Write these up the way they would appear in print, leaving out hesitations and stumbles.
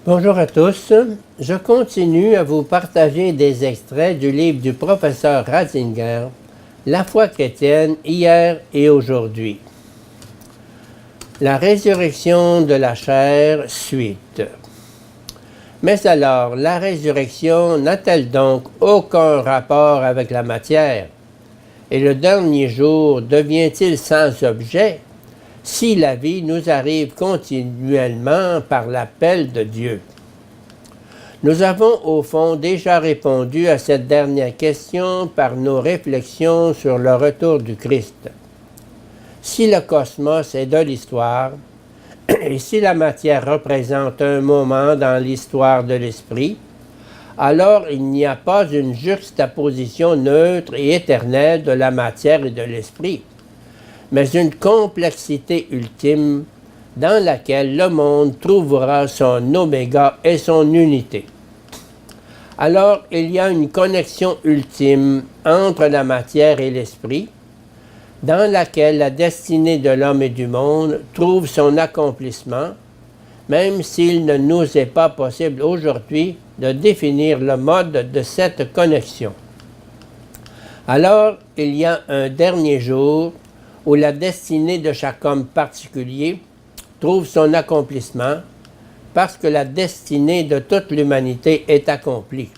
Bonjour à tous. Je continue à vous partager des extraits du livre du professeur Ratzinger, La foi chrétienne hier et aujourd'hui. La résurrection de la chair, suite. Mais alors, la résurrection n'a-t-elle donc aucun rapport avec la matière? Et le dernier jour devient-il sans objet si la vie nous arrive continuellement par l'appel de Dieu? Nous avons au fond déjà répondu à cette dernière question par nos réflexions sur le retour du Christ. Si le cosmos est de l'histoire, et si la matière représente un moment dans l'histoire de l'esprit, alors il n'y a pas une juxtaposition neutre et éternelle de la matière et de l'esprit, mais une complexité ultime dans laquelle le monde trouvera son oméga et son unité. Alors, il y a une connexion ultime entre la matière et l'esprit, dans laquelle la destinée de l'homme et du monde trouve son accomplissement, même s'il ne nous est pas possible aujourd'hui de définir le mode de cette connexion. Alors, il y a un dernier jour où la destinée de chaque homme particulier trouve son accomplissement parce que la destinée de toute l'humanité est accomplie.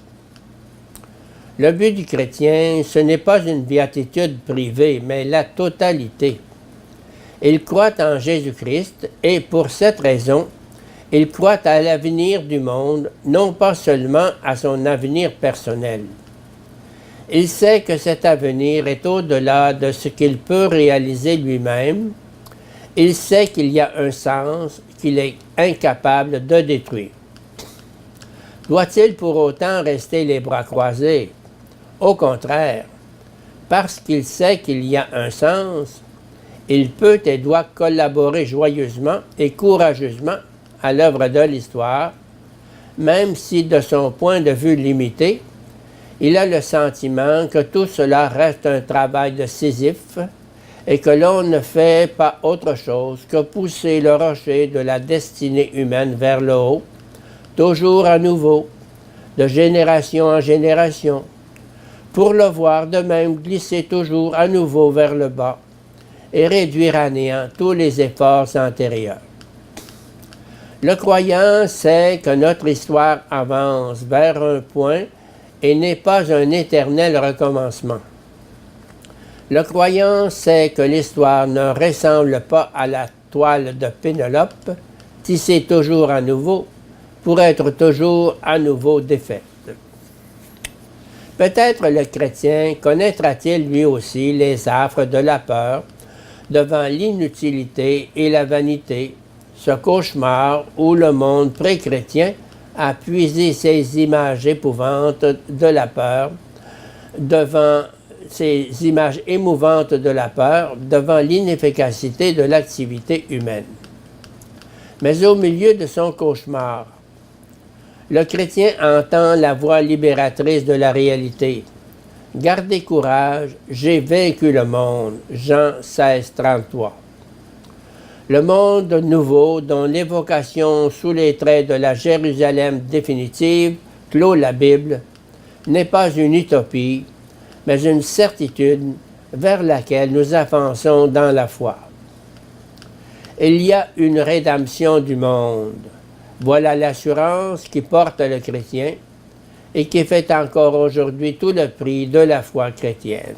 Le but du chrétien, ce n'est pas une béatitude privée, mais la totalité. Il croit en Jésus-Christ et pour cette raison, il croit à l'avenir du monde, non pas seulement à son avenir personnel. Il sait que cet avenir est au-delà de ce qu'il peut réaliser lui-même. Il sait qu'il y a un sens qu'il est incapable de détruire. Doit-il pour autant rester les bras croisés? Au contraire, parce qu'il sait qu'il y a un sens, il peut et doit collaborer joyeusement et courageusement à l'œuvre de l'histoire, même si de son point de vue limité, il a le sentiment que tout cela reste un travail de Sisyphe et que l'on ne fait pas autre chose que pousser le rocher de la destinée humaine vers le haut, toujours à nouveau, de génération en génération, pour le voir de même glisser toujours à nouveau vers le bas et réduire à néant tous les efforts antérieurs. Le croyant sait que notre histoire avance vers un point et n'est pas un éternel recommencement. Le croyant sait que l'histoire ne ressemble pas à la toile de Pénélope, tissée toujours à nouveau, pour être toujours à nouveau défaite. Peut-être le chrétien connaîtra-t-il lui aussi les affres de la peur devant l'inutilité et la vanité, ce cauchemar où le monde pré-chrétien a puisé ses images épouvantes de la peur, ces images émouvantes de la peur devant l'inefficacité de l'activité humaine. Mais au milieu de son cauchemar, le chrétien entend la voix libératrice de la réalité. « Gardez courage, j'ai vaincu le monde. » Jean 16, 33. Le monde nouveau, dont l'évocation sous les traits de la Jérusalem définitive clôt la Bible, n'est pas une utopie, mais une certitude vers laquelle nous avançons dans la foi. Il y a une rédemption du monde. Voilà l'assurance qui porte le chrétien et qui fait encore aujourd'hui tout le prix de la foi chrétienne.